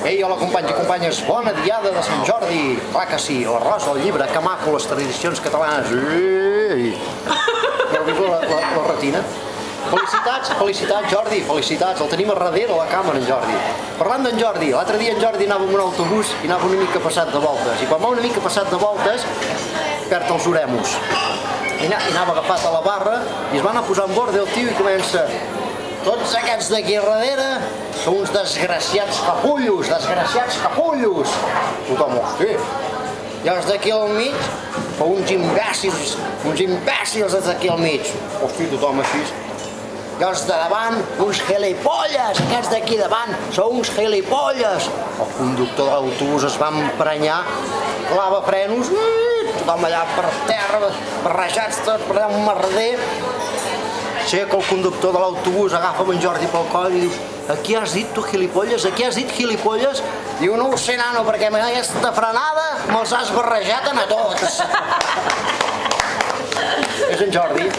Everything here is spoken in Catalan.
Ei, hola companys i companyes, bona diada de Sant Jordi. Clar que sí, la rosa, el llibre, que maco, les tradicions catalanes. Ei! Heu vist la retina? Felicitats Jordi, felicitats, el tenim a darrere a la càmera en Jordi. Parlant d'en Jordi, l'altre dia en Jordi anava amb un autobús i anava una mica passat de voltes, i quan va una mica passat de voltes perd els oremos i anava agafat a la barra i es va anar a posar en bord el tio i comença: tots aquests d'aquí darrere són uns desgraciats capullos, Tothom, hosti. I els d'aquí al mig són uns imbècils d'aquí al mig. Hosti, tothom així. I els de davant, uns gilipolles, aquests d'aquí davant són uns gilipolles. El conductor de l'autobús es va emprenyar, clava frenos, tothom allà per terra, barrejats tots per allà un merder. Aixeca el conductor de l'autobús, agafa en Jordi pel coll i dius: aquí has dit tu gilipolles? Aquí has dit gilipolles? Diu: no ho sé, nano, perquè amb aquesta frenada me'ls has barrejat a tots. És en Jordi.